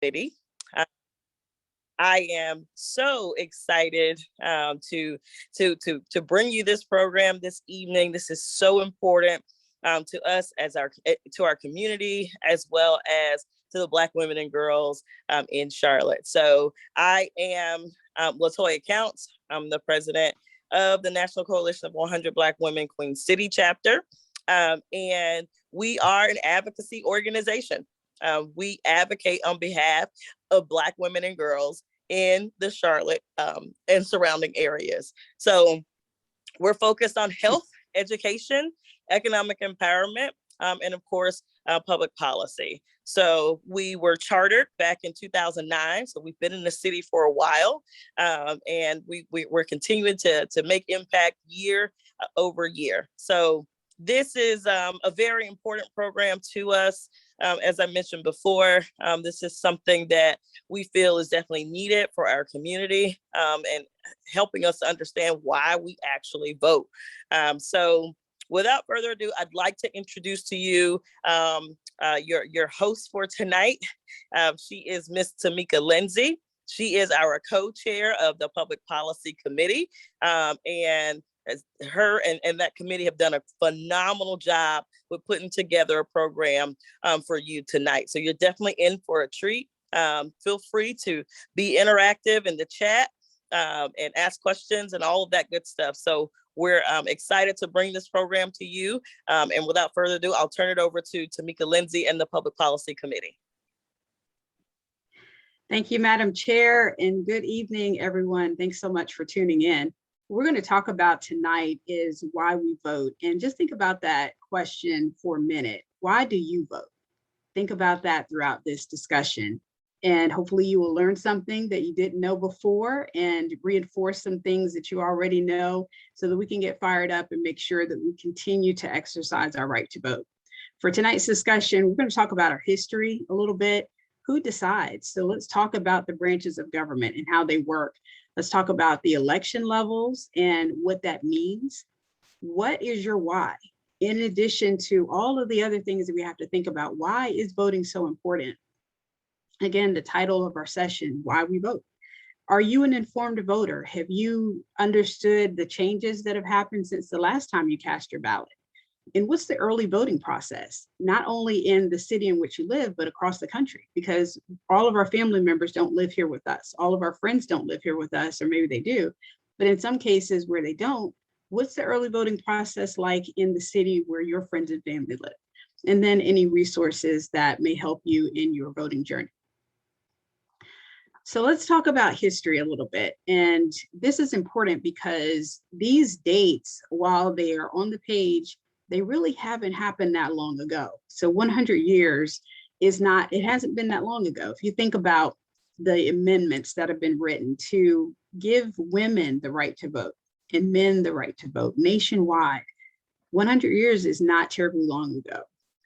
Committee. I am so excited to bring you this program this evening. This is so important to us as to our community, as well as to the Black women and girls in Charlotte. So I am Latoya Counts. I'm the president of the National Coalition of 100 Black Women Queen City chapter, and we are an advocacy organization. We advocate on behalf of Black women and girls in the Charlotte and surrounding areas. So we're focused on health, education, economic empowerment, and of course, public policy. So we were chartered back in 2009. So we've been in the city for a while, and we're continuing to make impact year over year. So this is a very important program to us. As I mentioned before, this is something that we feel is definitely needed for our community, and helping us to understand why we actually vote. So without further ado, I'd like to introduce to you your host for tonight. She is Miss Tamika Lindsay. She is our co-chair of the Public Policy Committee, and her and that committee have done a phenomenal job with putting together a program for you tonight. So you're definitely in for a treat. Feel free to be interactive in the chat and ask questions and all of that good stuff. So we're excited to bring this program to you. And without further ado, I'll turn it over to Tamika Lindsay and the Public Policy Committee. Thank you, Madam Chair, and good evening, everyone. Thanks so much for tuning in. What we're going to talk about tonight is why we vote. And just think about that question for a minute. Why do you vote? Think about that throughout this discussion. And hopefully you will learn something that you didn't know before and reinforce some things that you already know so that we can get fired up and make sure that we continue to exercise our right to vote. For tonight's discussion, we're going to talk about our history a little bit. Who decides? So let's talk about the branches of government and how they work. Let's talk about the election levels and what that means. What is your why? In addition to all of the other things that we have to think about, why is voting so important? Again, the title of our session, Why We Vote. Are you an informed voter? Have you understood the changes that have happened since the last time you cast your ballot? And what's the early voting process, not only in the city in which you live, but across the country? Because all of our family members don't live here with us. All of our friends don't live here with us, or maybe they do. But in some cases where they don't, what's the early voting process like in the city where your friends and family live? And then any resources that may help you in your voting journey. So let's talk about history a little bit. And this is important because these dates, while they are on the page, they really haven't happened that long ago. So 100 years is not, it hasn't been that long ago. If you think about the amendments that have been written to give women the right to vote and men the right to vote nationwide, 100 years is not terribly long ago.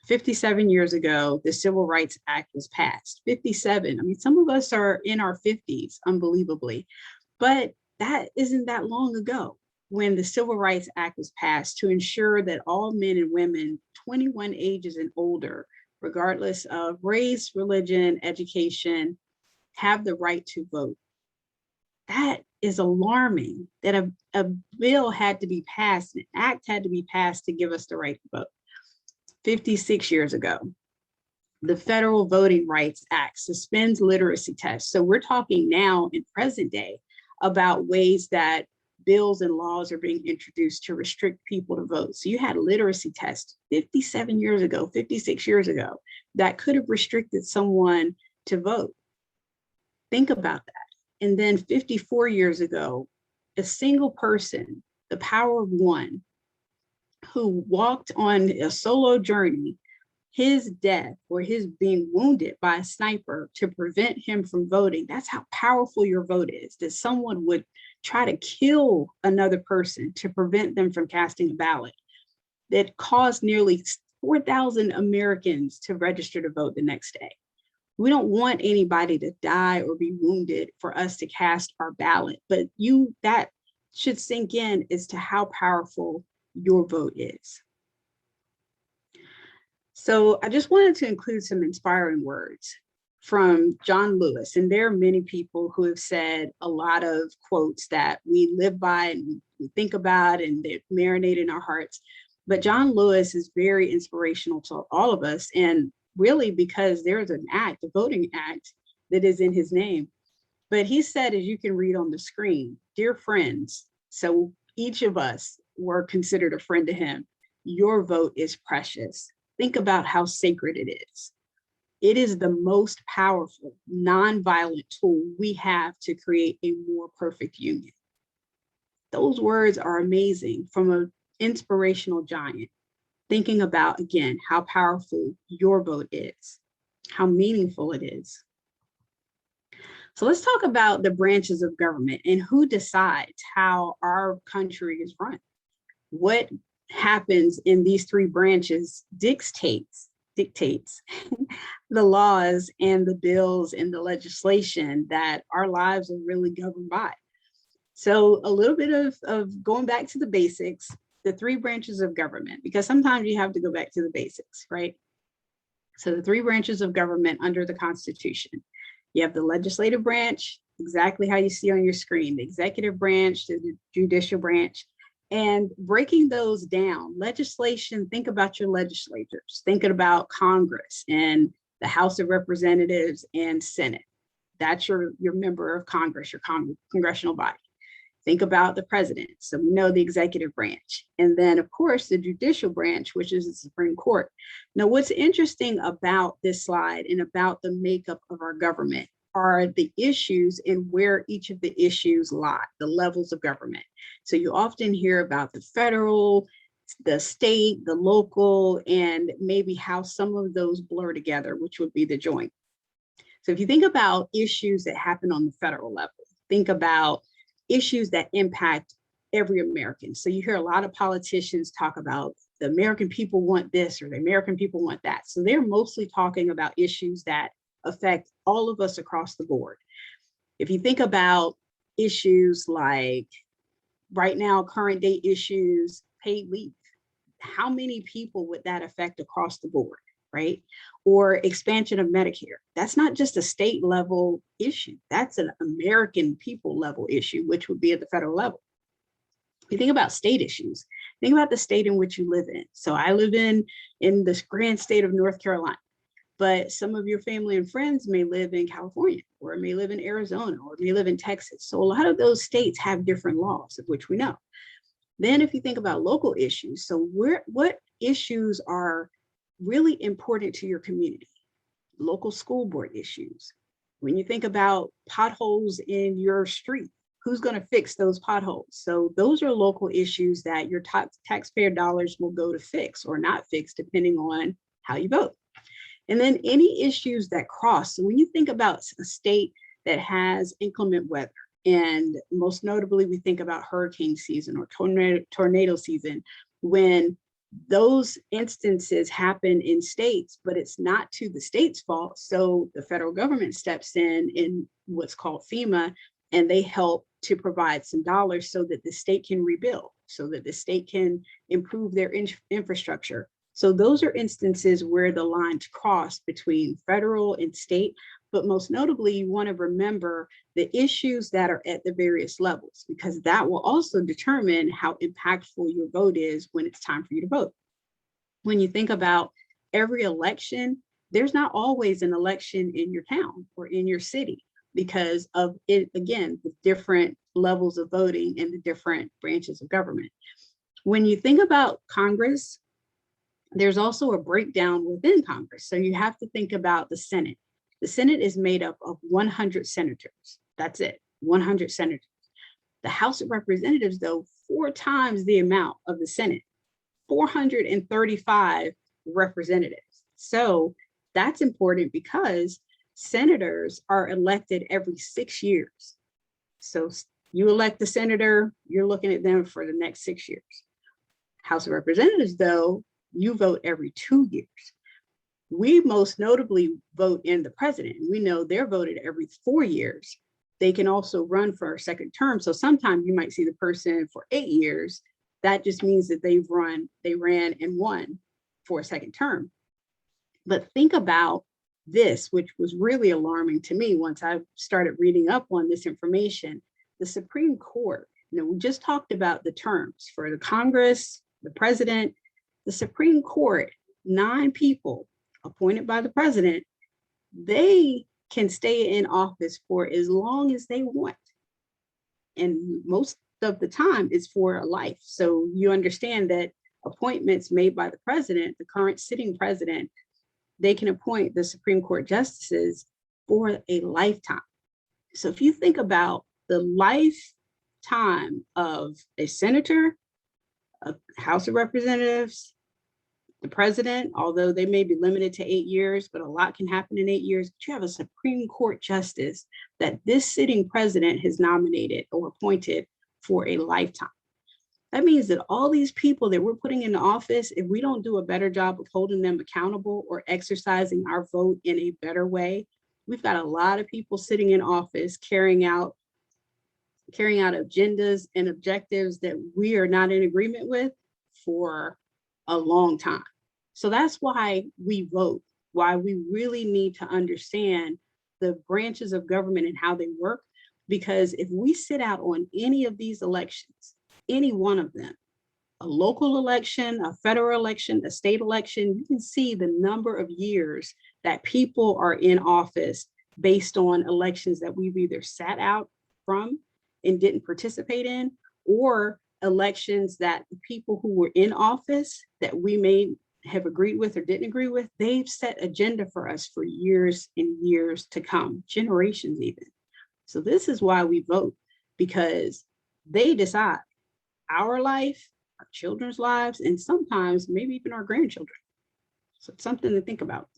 57 years ago, the Civil Rights Act was passed. 57, I mean, some of us are in our 50s, unbelievably, but that isn't that long ago when the Civil Rights Act was passed to ensure that all men and women 21 ages and older, regardless of race, religion, education, have the right to vote. That is alarming that a bill had to be passed, an act had to be passed to give us the right to vote. 56 years ago, the Federal Voting Rights Act suspends literacy tests. So we're talking now in present day about ways that bills and laws are being introduced to restrict people to vote. So you had literacy tests 57 years ago, 56 years ago, that could have restricted someone to vote. Think about that. And then 54 years ago, a single person, the power of one, who walked on a solo journey, his death or his being wounded by a sniper to prevent him from voting. That's how powerful your vote is, that someone would try to kill another person to prevent them from casting a ballot. That caused nearly 4,000 Americans to register to vote the next day. We don't want anybody to die or be wounded for us to cast our ballot, but that should sink in as to how powerful your vote is. So I just wanted to include some inspiring words. from John Lewis. And there are many people who have said a lot of quotes that we live by and we think about and they marinate in our hearts. But John Lewis is very inspirational to all of us. And really because there's an act, a voting act that is in his name. But he said, as you can read on the screen, dear friends, so each of us were considered a friend to him. Your vote is precious. Think about how sacred it is. It is the most powerful, nonviolent tool we have to create a more perfect union. Those words are amazing from an inspirational giant. Thinking about, again, how powerful your vote is, how meaningful it is. So let's talk about the branches of government and who decides how our country is run. What happens in these three branches dictates the laws and the bills and the legislation that our lives are really governed by. So a little bit of going back to the basics, the three branches of government, because sometimes you have to go back to the basics, right? So the three branches of government under the Constitution. You have the legislative branch, exactly how you see on your screen, the executive branch, the judicial branch, and breaking those down. Legislation, think about your legislators, thinking about Congress and the House of Representatives and Senate. That's your member of Congress, your congressional body. Think about the president. So we know the executive branch. And then, of course, the judicial branch, which is the Supreme Court. Now, what's interesting about this slide and about the makeup of our government are the issues and where each of the issues lie, the levels of government. So you often hear about the federal, the state, the local, and maybe how some of those blur together, which would be the joint. So if you think about issues that happen on the federal level, think about issues that impact every American. So you hear a lot of politicians talk about the American people want this or the American people want that. So they're mostly talking about issues that affect all of us across the board. If you think about issues like right now, current day issues, paid leave, how many people would that affect across the board, right? Or expansion of Medicare. That's not just a state level issue. That's an American people level issue, which would be at the federal level. If you think about state issues, think about the state in which you live in. So I live in this grand state of North Carolina, but some of your family and friends may live in California, or may live in Arizona, or may live in Texas. So a lot of those states have different laws, of which we know. Then if you think about local issues, so what issues are really important to your community? Local school board issues. When you think about potholes in your street, who's going to fix those potholes? So those are local issues that your taxpayer dollars will go to fix or not fix, depending on how you vote. And then any issues that cross. So when you think about a state that has inclement weather, and most notably, we think about hurricane season or tornado season, when those instances happen in states, but it's not to the state's fault. So the federal government steps in what's called FEMA, and they help to provide some dollars so that the state can rebuild, so that the state can improve their infrastructure. So those are instances where the lines cross between federal and state. But most notably, you want to remember the issues that are at the various levels, because that will also determine how impactful your vote is when it's time for you to vote. When you think about every election, there's not always an election in your town or in your city because of it, again, the different levels of voting and the different branches of government. When you think about Congress, there's also a breakdown within Congress. So you have to think about the Senate. The Senate is made up of 100 senators. That's it, 100 senators. The House of Representatives, though, 4 times the amount of the Senate, 435 representatives. So that's important because senators are elected every 6 years. So you elect the senator, you're looking at them for the next 6 years. House of Representatives, though, you vote every 2 years. We most notably vote in the president. We know they're voted every 4 years. They can also run for a second term. So sometimes you might see the person for 8 years. That just means that they ran and won for a second term. But think about this, which was really alarming to me once I started reading up on this information, the Supreme Court, we just talked about the terms for the Congress, the president, the Supreme Court, 9 people appointed by the president, they can stay in office for as long as they want. And most of the time it's for a life. So you understand that appointments made by the president, the current sitting president, they can appoint the Supreme Court justices for a lifetime. So if you think about the lifetime of a senator, a House of Representatives, the president, although they may be limited to 8 years, but a lot can happen in 8 years, but you have a Supreme Court justice that this sitting president has nominated or appointed for a lifetime. That means that all these people that we're putting into office, if we don't do a better job of holding them accountable or exercising our vote in a better way, we've got a lot of people sitting in office carrying out agendas and objectives that we are not in agreement with for a long time. So that's why we vote, why we really need to understand the branches of government and how they work. Because if we sit out on any of these elections, any one of them, a local election, a federal election, a state election, you can see the number of years that people are in office based on elections that we've either sat out from and didn't participate in, or elections that the people who were in office that we may have agreed with or didn't agree with, they've set agenda for us for years and years to come, generations even. So this is why we vote, because they decide our life, our children's lives, and sometimes maybe even our grandchildren. So it's something to think about.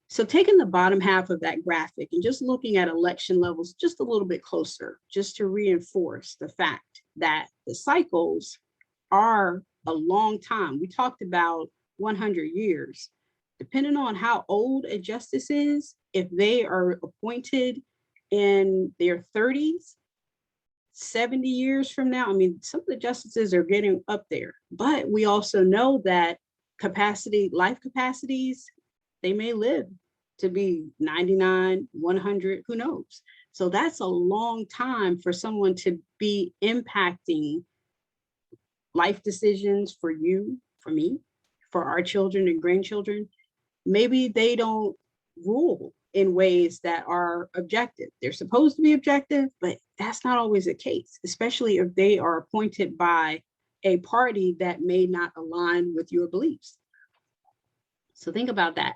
So taking the bottom half of that graphic and just looking at election levels just a little bit closer, just to reinforce the fact that the cycles are a long time. We talked about 100 years. Depending on how old a justice is, if they are appointed in their 30s, 70 years from now, I mean, some of the justices are getting up there, but we also know that life capacities, they may live to be 99, 100, who knows? So that's a long time for someone to be impacting life decisions for you, for me, for our children and grandchildren. Maybe they don't rule in ways that are objective. They're supposed to be objective, but that's not always the case, especially if they are appointed by a party that may not align with your beliefs. So think about that.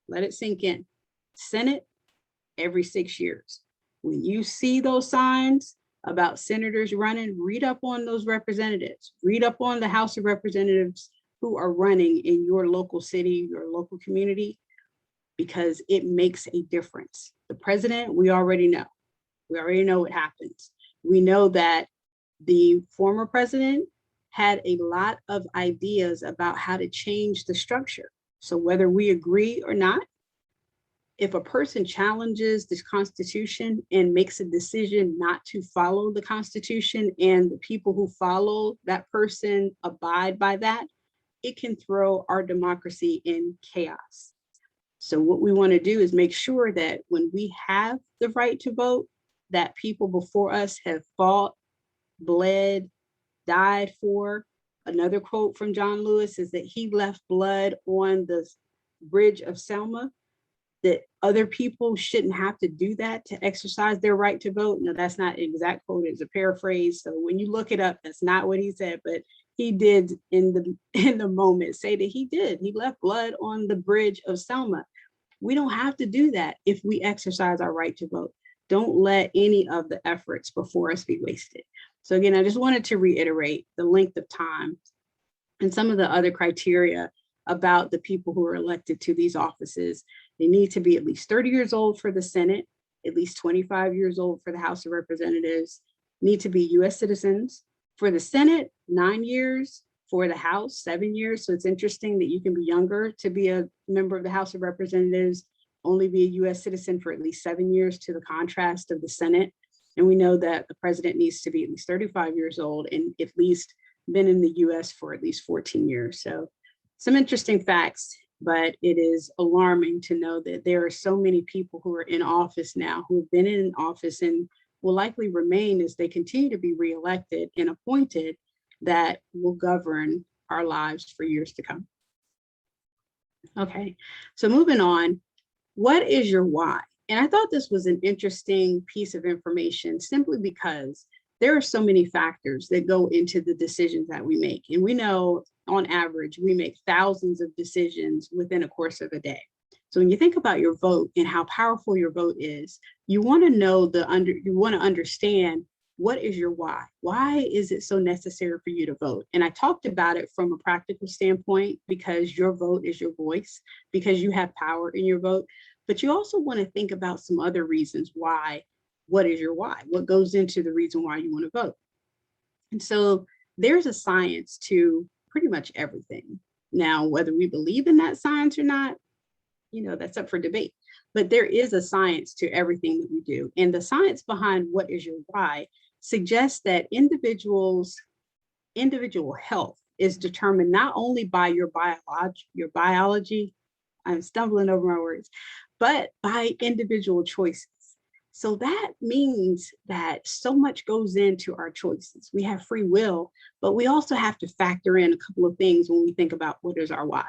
Let it sink in. Senate, every 6 years. When you see those signs about senators running, read up on those representatives, read up on the House of Representatives who are running in your local city, your local community, because it makes a difference. The president, we already know. We already know what happens. We know that the former president had a lot of ideas about how to change the structure. So whether we agree or not, if a person challenges this Constitution and makes a decision not to follow the Constitution and the people who follow that person abide by that, it can throw our democracy in chaos. So what we want to do is make sure that when we have the right to vote, that people before us have fought, bled, died for. Another quote from John Lewis is that he left blood on the bridge of Selma, that other people shouldn't have to do that to exercise their right to vote. No, that's not an exact quote, it's a paraphrase. So when you look it up, that's not what he said, but he did in the moment say that he did. He left blood on the bridge of Selma. We don't have to do that if we exercise our right to vote. Don't let any of the efforts before us be wasted. So again, I just wanted to reiterate the length of time and some of the other criteria about the people who are elected to these offices. They need to be at least 30 years old for the Senate, at least 25 years old for the House of Representatives, need to be US citizens. For the Senate, 9 years, for the House, 7 years. So it's interesting that you can be younger to be a member of the House of Representatives, only be a US citizen for at least 7 years, to the contrast of the Senate. And we know that the president needs to be at least 35 years old and at least been in the US for at least 14 years. So some interesting facts but it is alarming to know that there are so many people who are in office now, who have been in office and will likely remain as they continue to be reelected and appointed, that will govern our lives for years to come. Okay, so moving on, what is your why? And I thought this was an interesting piece of information simply because there are so many factors that go into the decisions that we make. And we know on average, we make thousands of decisions within a course of a day. So when you think about your vote and how powerful your vote is, you want to know you want to understand, what is your why? Why is it so necessary for you to vote? And I talked about it from a practical standpoint, because your vote is your voice, because you have power in your vote. But you also want to think about some other reasons why. What is your why? What goes into the reason why you want to vote? And so there's a science to pretty much everything. Now, whether we believe in that science or not, that's up for debate. But there is a science to everything that we do. And the science behind what is your why suggests that individual health is determined not only by your biology, I'm stumbling over my words, but by individual choices. So that means that so much goes into our choices. We have free will, but we also have to factor in a couple of things when we think about what is our why.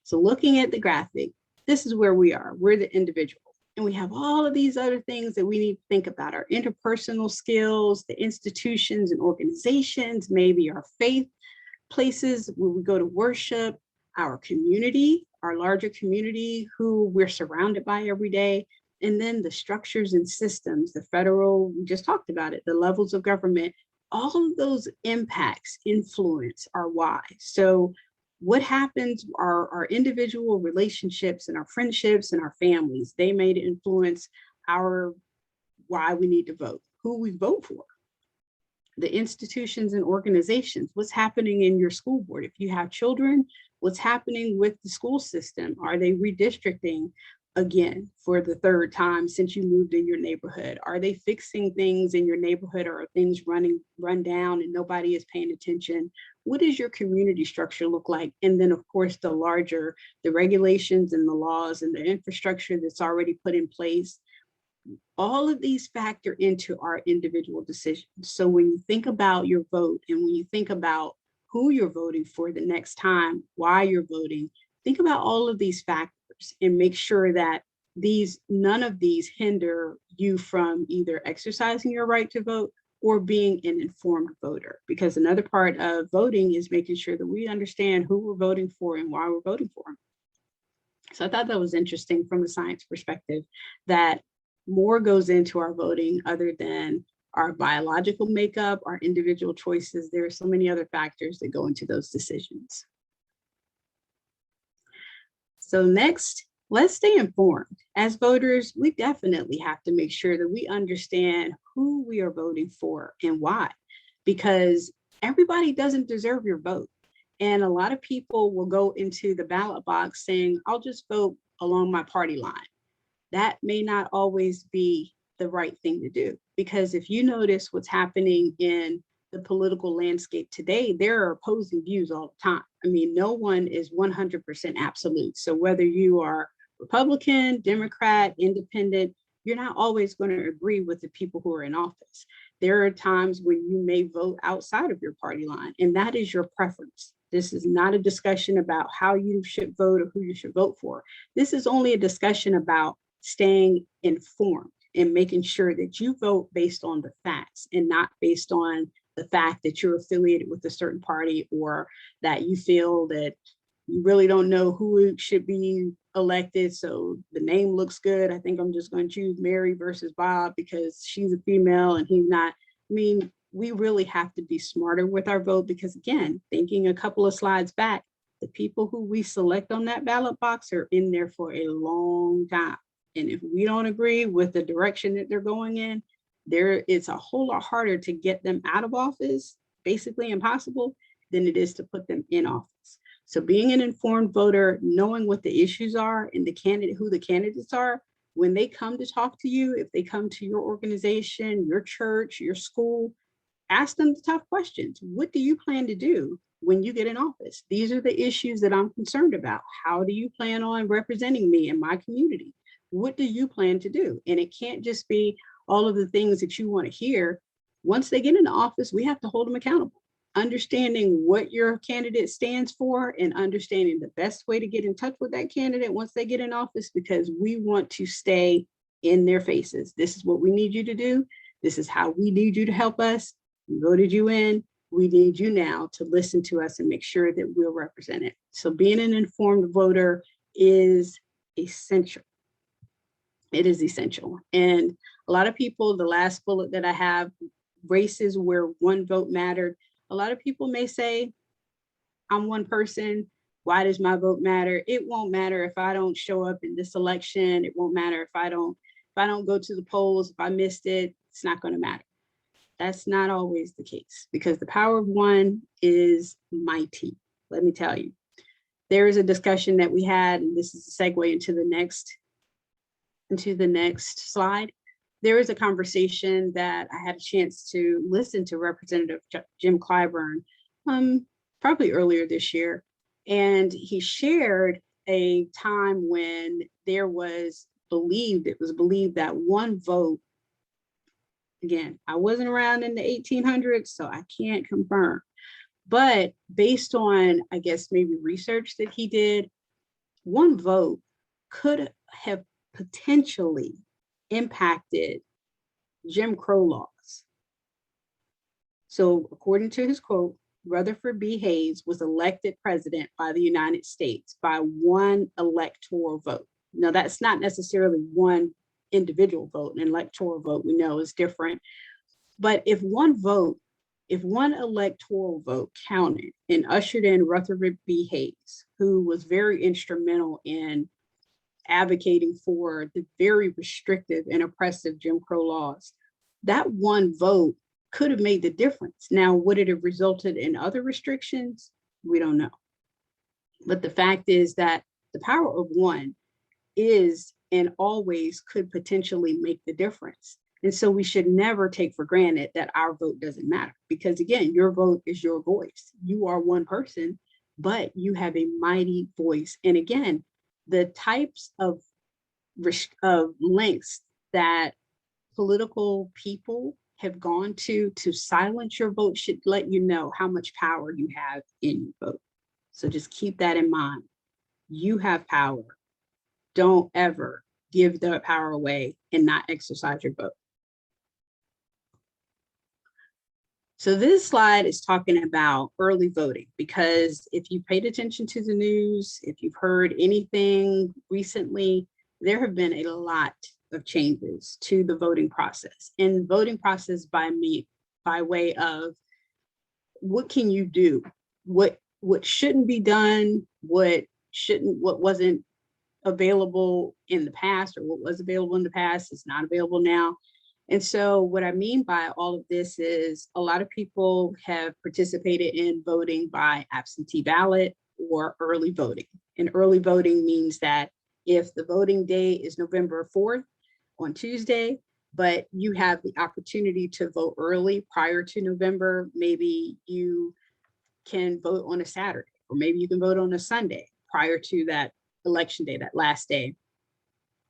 So looking at the graphic, this is where we are. We're the individual. And we have all of these other things that we need to think about: our interpersonal skills, the institutions and organizations, maybe our faith places where we go to worship, our community, our larger community who we're surrounded by every day, and then the structures and systems, the federal, we just talked about it, the levels of government. All of those impacts influence our why. So what happens, our individual relationships and our friendships and our families, they may influence our why we need to vote, who we vote for. The institutions and organizations, what's happening in your school board. If you have children, what's happening with the school system? Are they redistricting again for the third time since you moved in your neighborhood? Are they fixing things in your neighborhood, or are things run down and nobody is paying attention? What does your community structure look like? And then of course, the regulations and the laws and the infrastructure that's already put in place. All of these factor into our individual decisions. So when you think about your vote, and when you think about who you're voting for the next time, why you're voting, think about all of these factors and make sure that none of these hinder you from either exercising your right to vote or being an informed voter. Because another part of voting is making sure that we understand who we're voting for and why we're voting for them. So I thought that was interesting from a science perspective, that more goes into our voting other than our biological makeup, our individual choices. There are so many other factors that go into those decisions. So next, let's stay informed. As voters, we definitely have to make sure that we understand who we are voting for and why, because everybody doesn't deserve your vote. And a lot of people will go into the ballot box saying, I'll just vote along my party line. That may not always be the right thing to do, because if you notice what's happening in the political landscape today, there are opposing views all the time. I mean, no one is 100% absolute. So whether you are Republican, Democrat, Independent, you're not always going to agree with the people who are in office. There are times when you may vote outside of your party line, and that is your preference. This is not a discussion about how you should vote or who you should vote for. This is only a discussion about staying informed and making sure that you vote based on the facts and not based on the fact that you're affiliated with a certain party, or that you feel that you really don't know who should be elected. So the name looks good. I think I'm just going to choose Mary versus Bob because she's a female and he's not. I mean, we really have to be smarter with our vote, because again, thinking a couple of slides back, the people who we select on that ballot box are in there for a long time. And if we don't agree with the direction that they're going in, it's a whole lot harder to get them out of office, basically impossible, than it is to put them in office. So being an informed voter, knowing what the issues are and who the candidates are, when they come to talk to you, if they come to your organization, your church, your school, ask them the tough questions. What do you plan to do when you get in office. These are the issues that I'm concerned about. How do you plan on representing me in my community? What do you plan to do? And it can't just be all of the things that you want to hear. Once they get into office, we have to hold them accountable. Understanding what your candidate stands for and understanding the best way to get in touch with that candidate once they get in office, because we want to stay in their faces. This is what we need you to do. This is how we need you to help us. We voted you in. We need you now to listen to us and make sure that we're represented. So being an informed voter is essential. It is essential. And a lot of people, the last bullet that I have, races where one vote mattered. A lot of people may say, I'm one person. Why does my vote matter? It won't matter if I don't show up in this election. It won't matter if I don't go to the polls. If I missed it, it's not going to matter. That's not always the case, because the power of one is mighty. Let me tell you, there is a discussion that we had, and this is a segue into the next slide. There is a conversation that I had a chance to listen to Representative Jim Clyburn probably earlier this year. And he shared a time when it was believed that one vote, again, I wasn't around in the 1800s, so I can't confirm, but based on, I guess, maybe research that he did, one vote could have potentially impacted Jim Crow laws. So according to his quote, Rutherford B. Hayes was elected president by the United States by one electoral vote. Now, that's not necessarily one individual vote. An electoral vote, we know, is different. But if one electoral vote counted and ushered in Rutherford B. Hayes, who was very instrumental in advocating for the very restrictive and oppressive Jim Crow laws, that one vote could have made the difference. Now, would it have resulted in other restrictions? We don't know. But the fact is that the power of one is and always could potentially make the difference. And so we should never take for granted that our vote doesn't matter, because again, your vote is your voice. You are one person, but you have a mighty voice. And again, the types of lengths that political people have gone to silence your vote should let you know how much power you have in your vote. So just keep that in mind. You have power. Don't ever give that power away and not exercise your vote. So this slide is talking about early voting, because if you paid attention to the news, if you've heard anything recently, there have been a lot of changes to the voting process. And voting process by way of what can you do, what shouldn't be done, what wasn't available in the past, or what was available in the past is not available now. And so what I mean by all of this is a lot of people have participated in voting by absentee ballot or early voting. And early voting means that if the voting day is November 4th on Tuesday, but you have the opportunity to vote early prior to November, maybe you can vote on a Saturday, or maybe you can vote on a Sunday prior to that election day, that last day.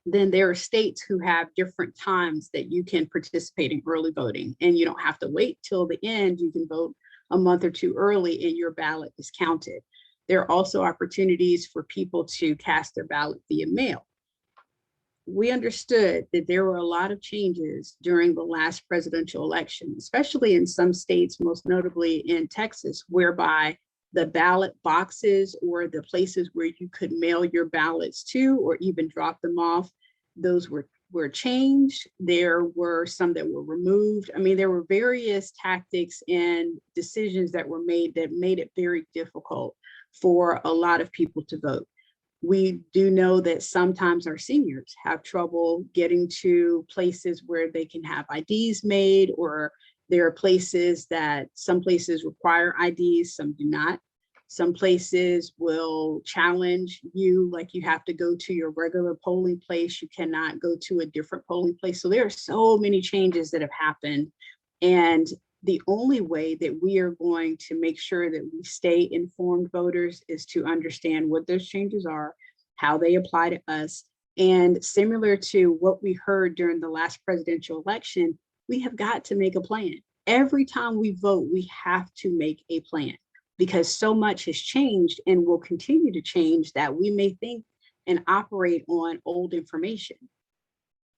Then there are states who have different times that you can participate in early voting, and you don't have to wait till the end. You can vote a month or two early and your ballot is counted. There are also opportunities for people to cast their ballot via mail. We understood that there were a lot of changes during the last presidential election, especially in some states, most notably in Texas, whereby the ballot boxes or the places where you could mail your ballots to or even drop them off, those were changed. There were some that were removed. I mean, there were various tactics and decisions that were made that made it very difficult for a lot of people to vote. We do know that sometimes our seniors have trouble getting to places where they can have IDs made, or there are places that some places require IDs, some do not. Some places will challenge you, like you have to go to your regular polling place. You cannot go to a different polling place. So there are so many changes that have happened. And the only way that we are going to make sure that we stay informed voters is to understand what those changes are, how they apply to us. And similar to what we heard during the last presidential election, we have got to make a plan. Every time we vote, we have to make a plan because so much has changed and will continue to change that we may think and operate on old information.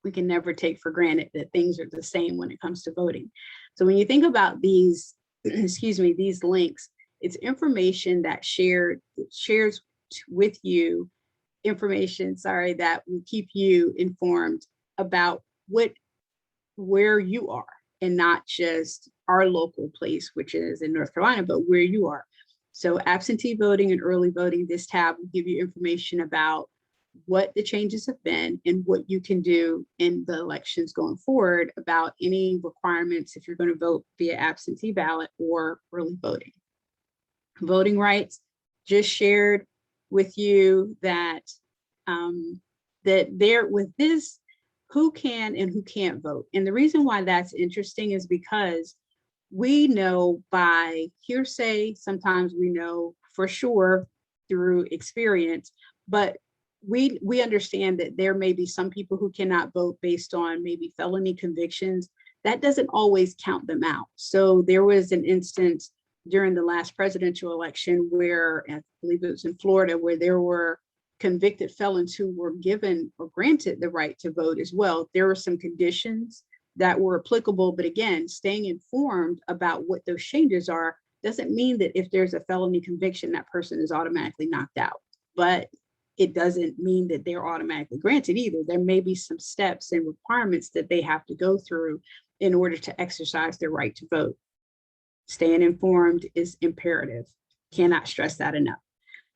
We can never take for granted that things are the same when it comes to voting. So when you think about these, excuse me, these links, it's information that shares with you information, that will keep you informed about where you are, and not just our local place, which is in North Carolina, but where you are. So absentee voting and early voting, this tab will give you information about what the changes have been and what you can do in the elections going forward about any requirements if you're going to vote via absentee ballot or early voting. Voting rights, just shared with you that there with this, who can and who can't vote. And the reason why that's interesting is because we know by hearsay, sometimes we know for sure through experience, but we understand that there may be some people who cannot vote based on maybe felony convictions. That doesn't always count them out. So there was an instance during the last presidential election where, I believe it was in Florida, where there were convicted felons who were given or granted the right to vote as well. There were some conditions that were applicable, but again, staying informed about what those changes are doesn't mean that if there's a felony conviction, that person is automatically knocked out. But it doesn't mean that they're automatically granted either. There may be some steps and requirements that they have to go through in order to exercise their right to vote. Staying informed is imperative. Cannot stress that enough.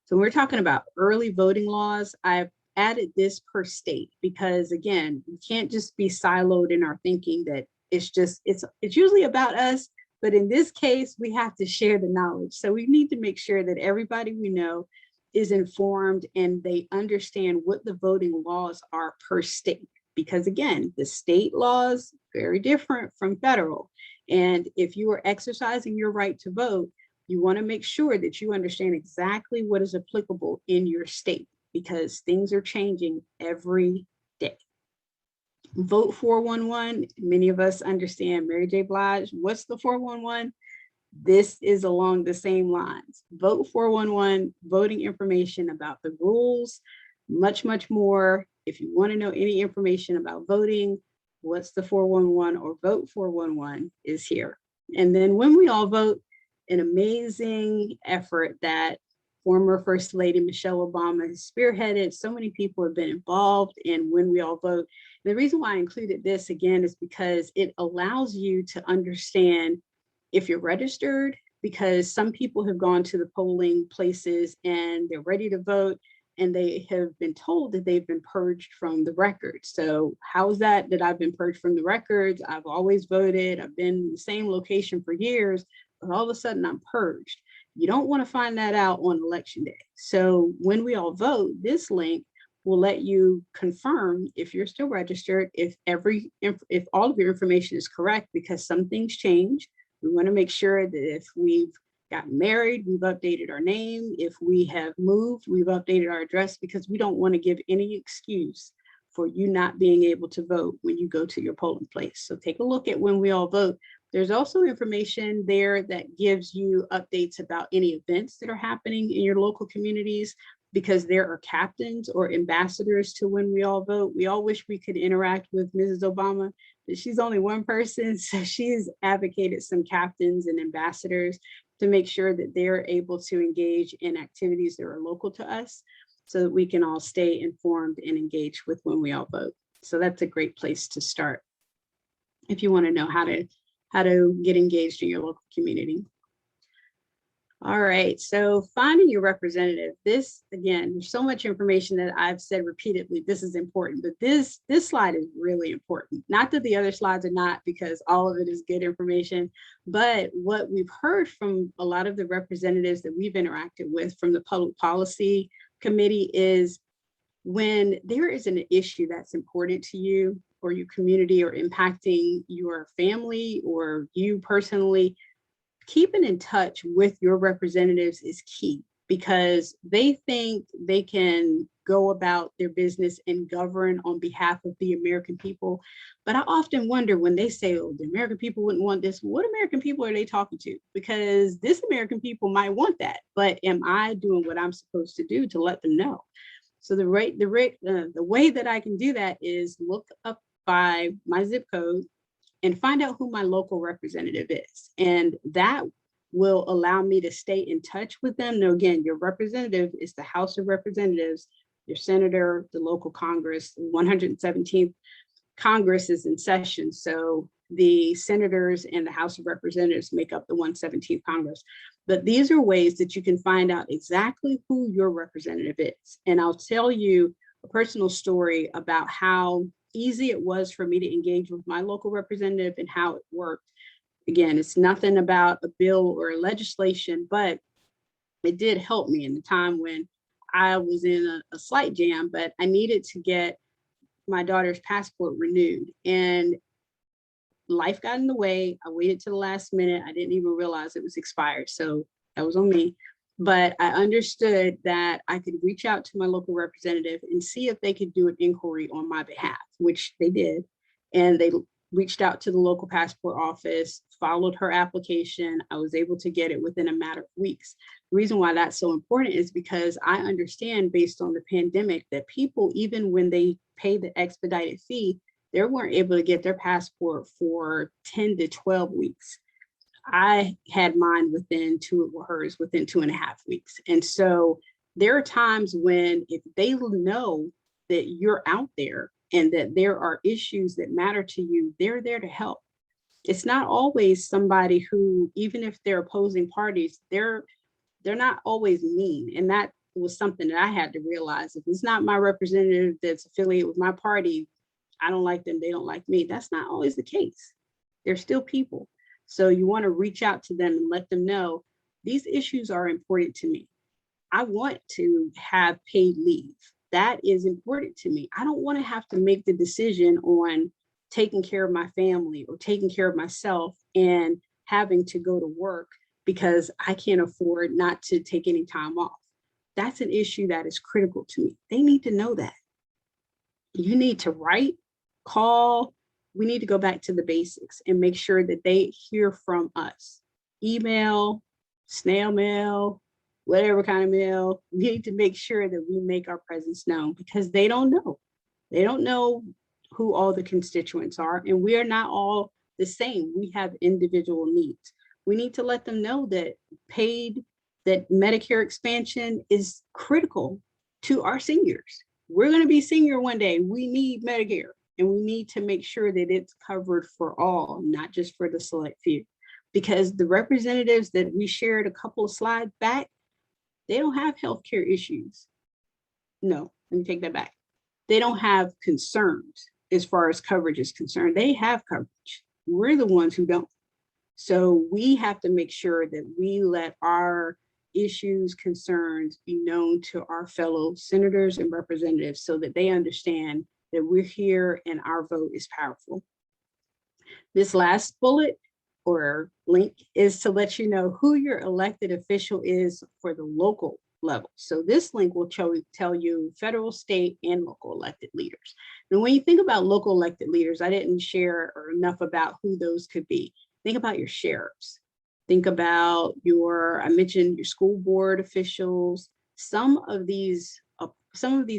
So when we're talking about early voting laws, I've added this per state because again, we can't just be siloed in our thinking that it's usually about us, but in this case, we have to share the knowledge. So we need to make sure that everybody we know is informed and they understand what the voting laws are per state. Because again, the state laws very different from federal. And if you are exercising your right to vote, you want to make sure that you understand exactly what is applicable in your state because things are changing every day. Vote 411, many of us understand. Mary J. Blige, what's the 411? This is along the same lines. Vote 411, voting information about the rules, much, much more. If you want to know any information about voting, what's the 411 or vote 411 is here. And then when we all vote, an amazing effort that former First Lady Michelle Obama has spearheaded. So many people have been involved in When We All Vote. And the reason why I included this again is because it allows you to understand if you're registered, because some people have gone to the polling places and they're ready to vote and they have been told that they've been purged from the records. So how's that I've been purged from the records? I've always voted. I've been in the same location for years, but all of a sudden I'm purged. You don't want to find that out on election day. So When We All Vote, this link will let you confirm if you're still registered, if all of your information is correct, because some things change. We want to make sure that if we've gotten married, we've updated our name. If we have moved, we've updated our address, because we don't want to give any excuse for you not being able to vote when you go to your polling place. So take a look at When We All Vote. There's also information there that gives you updates about any events that are happening in your local communities, because there are captains or ambassadors to When We All Vote. We all wish we could interact with Mrs. Obama, but she's only one person. So she's advocated some captains and ambassadors to make sure that they're able to engage in activities that are local to us so that we can all stay informed and engaged with When We All Vote. So that's a great place to start if you want to know how to get engaged in your local community. All right, so finding your representative. This, again, there's so much information that I've said repeatedly, this is important, but this slide is really important. Not that the other slides are not, because all of it is good information, but what we've heard from a lot of the representatives that we've interacted with from the Public Policy Committee is when there is an issue that's important to you, or your community or impacting your family or you personally, keeping in touch with your representatives is key, because they think they can go about their business and govern on behalf of the American people. But I often wonder when they say, oh, the American people wouldn't want this, what American people are they talking to? Because this American people might want that, but am I doing what I'm supposed to do to let them know? So the way that I can do that is look up by my zip code and find out who my local representative is. And that will allow me to stay in touch with them. Now, again, your representative is the House of Representatives, your senator, the local Congress. 117th Congress is in session. So the senators and the House of Representatives make up the 117th Congress. But these are ways that you can find out exactly who your representative is. And I'll tell you a personal story about how easy it was for me to engage with my local representative and how it worked. Again, it's nothing about a bill or a legislation, but it did help me in the time when I was in a slight jam, but I needed to get my daughter's passport renewed, and life got in the way. I waited to the last minute. I didn't even realize it was expired. So that was on me. But I understood that I could reach out to my local representative and see if they could do an inquiry on my behalf, which they did. And they reached out to the local passport office, followed her application. I was able to get it within a matter of weeks. The reason why that's so important is because I understand, based on the pandemic, that people, even when they pay the expedited fee, they weren't able to get their passport for 10 to 12 weeks. I had mine within hers within 2.5 weeks. And so there are times when, if they know that you're out there and that there are issues that matter to you, they're there to help. It's not always somebody who, even if they're opposing parties, they're not always mean. And that was something that I had to realize. If it's not my representative that's affiliated with my party, I don't like them, they don't like me. That's not always the case. They're still people. So you want to reach out to them and let them know these issues are important to me. I want to have paid leave. That is important to me. I don't want to have to make the decision on taking care of my family or taking care of myself and having to go to work because I can't afford not to take any time off. That's an issue that is critical to me. They need to know that. You need to write, call. We need to go back to the basics and make sure that they hear from us. Email, snail mail, whatever kind of mail. We need to make sure that we make our presence known, because they don't know. They don't know who all the constituents are, and we are not all the same. We have individual needs. We need to let them know that Medicare expansion is critical to our seniors. We're going to be senior one day. We need Medicare, and we need to make sure that it's covered for all, not just for the select few. Because the representatives that we shared a couple of slides back, they don't have healthcare issues. No, let me take that back. They don't have concerns as far as coverage is concerned. They have coverage. We're the ones who don't. So we have to make sure that we let our issues, concerns be known to our fellow senators and representatives so that they understand that we're here and our vote is powerful. This last bullet or link is to let you know who your elected official is for the local level. So this link will tell you federal, state, and local elected leaders. And when you think about local elected leaders, I didn't share enough about who those could be. Think about your sheriffs. Think about I mentioned your school board officials. Some of these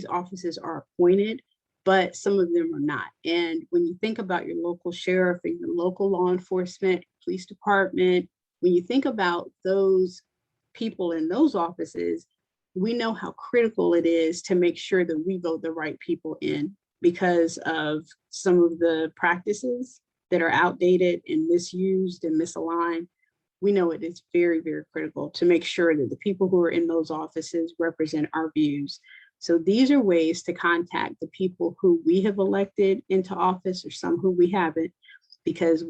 offices are appointed, but some of them are not. And when you think about your local sheriff and your local law enforcement, police department, when you think about those people in those offices, we know how critical it is to make sure that we vote the right people in, because of some of the practices that are outdated and misused and misaligned. We know it is very, very critical to make sure that the people who are in those offices represent our views. So these are ways to contact the people who we have elected into office, or some who we haven't, because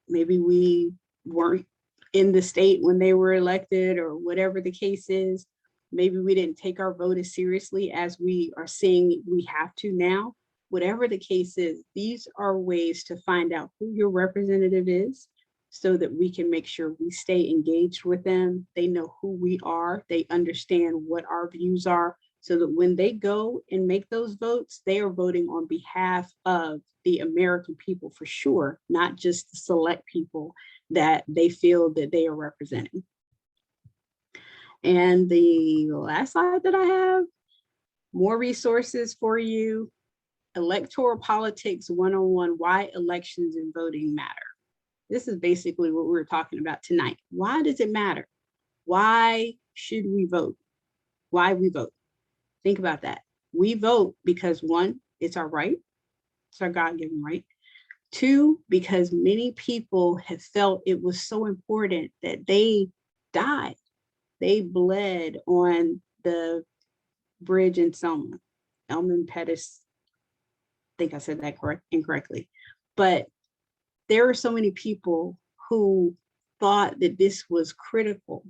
maybe we weren't in the state when they were elected, or whatever the case is. Maybe we didn't take our vote as seriously as we are seeing we have to now. whatever the case is, these are ways to find out who your representative is so that we can make sure we stay engaged with them. They know who we are. They understand what our views are, so that when they go and make those votes, they are voting on behalf of the American people for sure, not just the select people that they feel that they are representing. And the last slide that I have, more resources for you. Electoral Politics 101, Why Elections and Voting Matter. This is basically what we're talking about tonight. Why does it matter? Why should we vote? Why we vote? Think about that. We vote because, one, it's our right. It's our God-given right. Two, because many people have felt it was so important that they died. They bled on the bridge in Selma. Elman Pettis, I think I said that incorrectly. But there are so many people who thought that this was critical,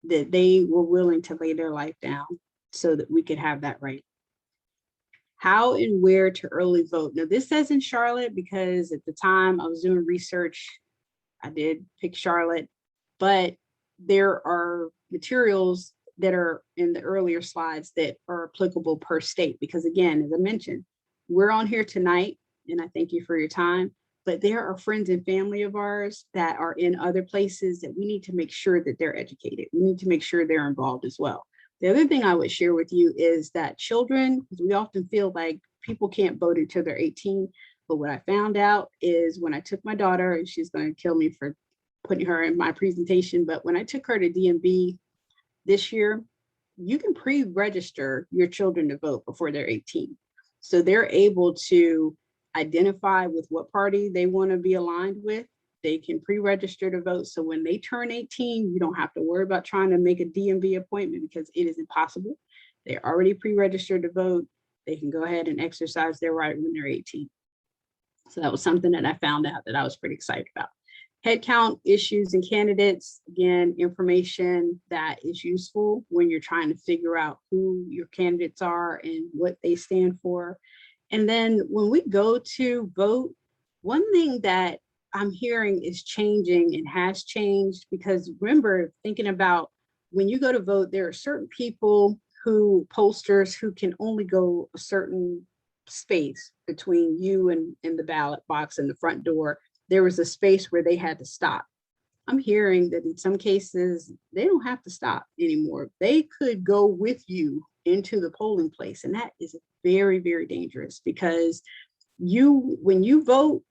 that they were willing to lay their life down so that we could have that right. How and where to early vote. Now, this says in Charlotte because at the time I was doing research, I did pick Charlotte, but there are materials that are in the earlier slides that are applicable per state. Because again, as I mentioned, we're on here tonight, and I thank you for your time, but there are friends and family of ours that are in other places that we need to make sure that they're educated. We need to make sure they're involved as well. The other thing I would share with you is that children, because we often feel like people can't vote until they're 18, but what I found out is when I took my daughter, and she's going to kill me for putting her in my presentation, but when I took her to DMV this year, you can pre-register your children to vote before they're 18. So they're able to identify with what party they want to be aligned with. They can pre-register to vote. So when they turn 18, you don't have to worry about trying to make a DMV appointment because it is impossible. They're already pre-registered to vote. They can go ahead and exercise their right when they're 18. So that was something that I found out that I was pretty excited about. Head count issues and candidates, again, information that is useful when you're trying to figure out who your candidates are and what they stand for. And then when we go to vote, one thing that I'm hearing is changing and has changed, because remember, thinking about when you go to vote, there are certain people who, pollsters, who can only go a certain space between you and the ballot box and the front door. There was a space where they had to stop. I'm hearing that in some cases, they don't have to stop anymore. They could go with you into the polling place. And that is very, very dangerous, because when you vote,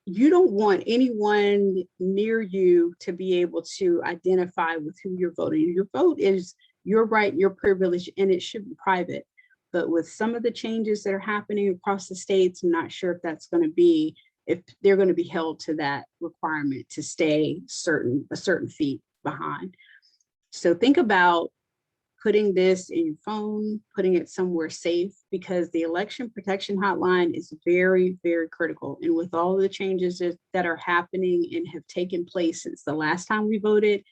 you don't want anyone near you to be able to identify with who you're voting. Your vote is your right, your privilege, and it should be private. But with some of the changes that are happening across the states, I'm not sure if that's going to be, if they're going to be held to that requirement to stay a certain feet behind. So think about putting this in your phone, putting it somewhere safe, because the election protection hotline is very, very critical. And with all the changes that are happening and have taken place since the last time we voted,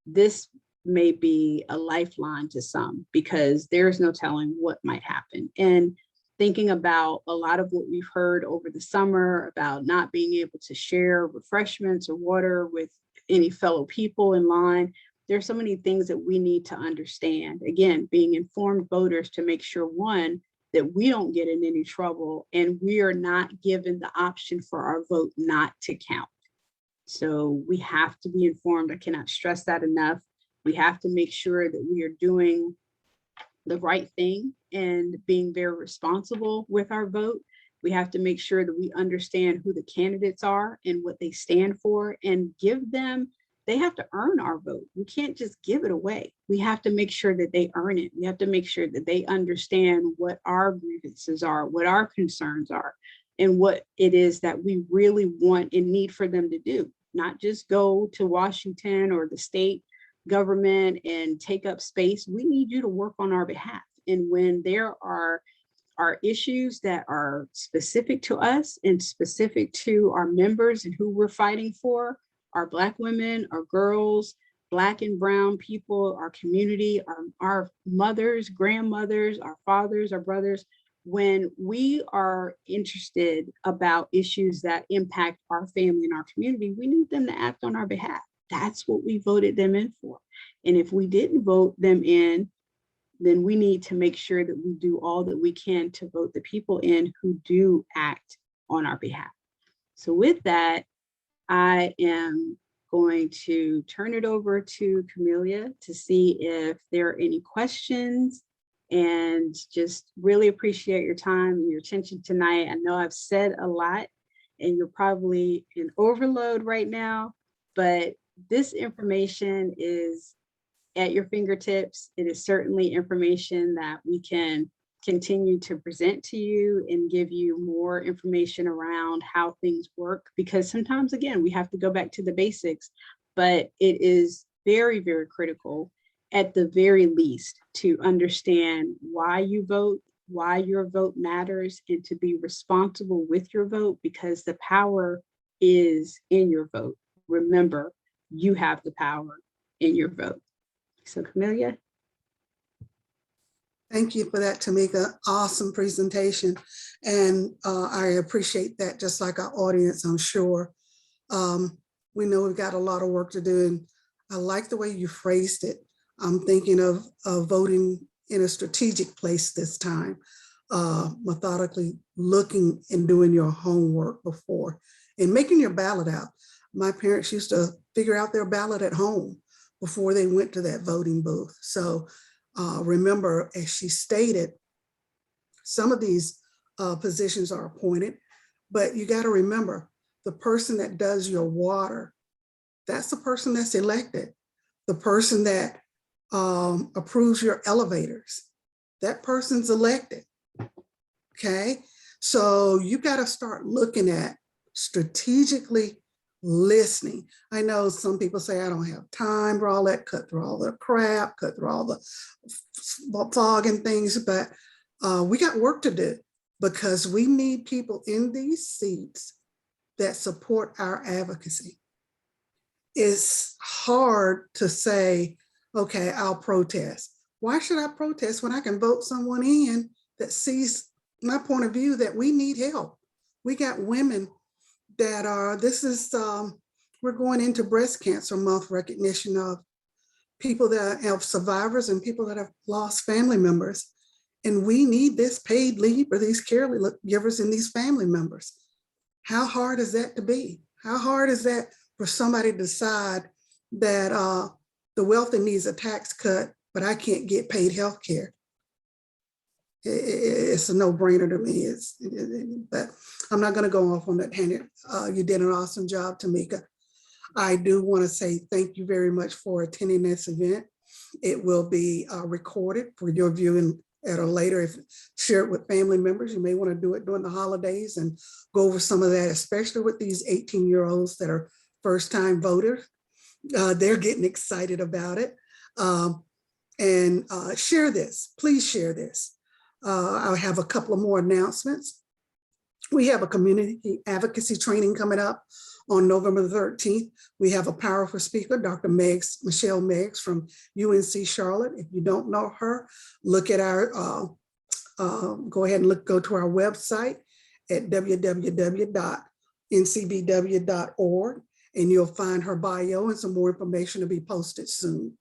this may be a lifeline to some, because there's no telling what might happen. And thinking about a lot of what we've heard over the summer about not being able to share refreshments or water with any fellow people in line, there's so many things that we need to understand. Again, being informed voters to make sure, one, that we don't get in any trouble and we are not given the option for our vote not to count. So we have to be informed. I cannot stress that enough. We have to make sure that we are doing the right thing and being very responsible with our vote. We have to make sure that we understand who the candidates are and what they stand for, and give them, they have to earn our vote. We can't just give it away. We have to make sure that they earn it. We have to make sure that they understand what our grievances are, what our concerns are, and what it is that we really want and need for them to do. Not just go to Washington or the state government and take up space. We need you to work on our behalf. And when there are issues that are specific to us and specific to our members and who we're fighting for, our Black women, our girls, Black and brown people, our community, our mothers, grandmothers, our fathers, our brothers, when we are interested about issues that impact our family and our community, we need them to act on our behalf. That's what we voted them in for. And if we didn't vote them in, then we need to make sure that we do all that we can to vote the people in who do act on our behalf. So with that, I am going to turn it over to Camelia to see if there are any questions, and just really appreciate your time and your attention tonight. I know I've said a lot and you're probably in overload right now, but this information is at your fingertips. It is certainly information that we can continue to present to you and give you more information around how things work, because sometimes, again, we have to go back to the basics, but it is very, very critical at the very least to understand why you vote, why your vote matters, and to be responsible with your vote, because the power is in your vote. Remember, you have the power in your vote. So Camelia. Thank you for that, Tamika. Awesome presentation. And I appreciate that, just like our audience, I'm sure. We know we've got a lot of work to do, and I like the way you phrased it. I'm thinking of voting in a strategic place this time, methodically looking and doing your homework before and making your ballot out. My parents used to figure out their ballot at home before they went to that voting booth. So remember, as she stated, some of these positions are appointed, but you got to remember the person that does your water, that's the person that's elected. The person that approves your elevators, that person's elected. Okay, so you got to start looking at strategically listening. I know some people say, I don't have time for all that, cut through all the crap, cut through all the fog and things, but we got work to do, because we need people in these seats that support our advocacy. It's hard to say, okay, I'll protest. Why should I protest when I can vote someone in that sees my point of view, that we need help? We got women that are, we're going into Breast Cancer Month, recognition of people that have survivors and people that have lost family members. And we need this paid leave for these caregivers and these family members. How hard is that to be? How hard is that for somebody to decide that the wealthy needs a tax cut, but I can't get paid health care? It's a no-brainer to me. But I'm not going to go off on that tangent. You did an awesome job, Tamika. I do want to say thank you very much for attending this event. It will be recorded for your viewing at a later. Share it with family members. You may want to do it during the holidays and go over some of that, especially with these 18-year-olds that are first-time voters. They're getting excited about it. And share this. Please share this. I'll have a couple of more announcements. We have a community advocacy training coming up on November the 13th. We have a powerful speaker, Dr. Michelle Meigs from UNC Charlotte. If you don't know her, look at our, go ahead and go to our website at www.ncbw.org, and you'll find her bio and some more information to be posted soon.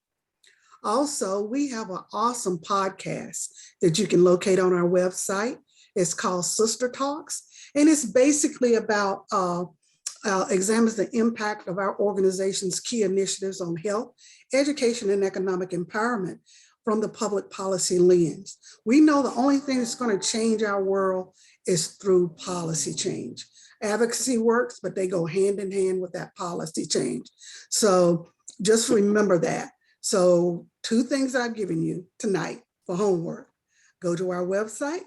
Also, we have an awesome podcast that you can locate on our website. It's called Sister Talks, and it's basically about examines the impact of our organization's key initiatives on health, education, and economic empowerment from the public policy lens. We know the only thing that's going to change our world is through policy change. Advocacy works, but they go hand in hand with that policy change. So just remember that. So 2 things I've given you tonight for homework. Go to our website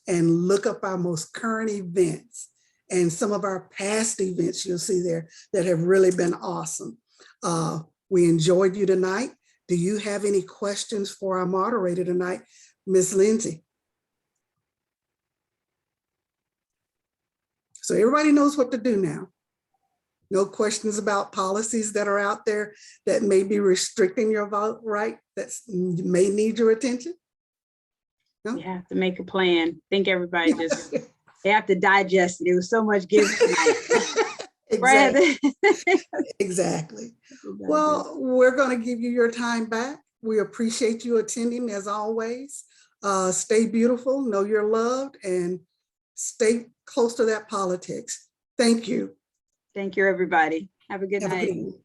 and look up our most current events and some of our past events you'll see there that have really been awesome. We enjoyed you tonight. Do you have any questions for our moderator tonight, Ms. Lindsay? So everybody knows what to do now. No questions about policies that are out there that may be restricting your vote right, that may need your attention? You have to make a plan. I think everybody just, they have to digest it. It was so much given tonight. Exactly. Right? Exactly. Well, we're going to give you your time back. We appreciate you attending as always. Stay beautiful, know you're loved, and stay close to that politics. Thank you. Thank you, everybody. Have a good Have a night. good evening.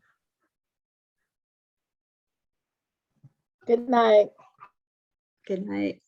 Good night. Good night.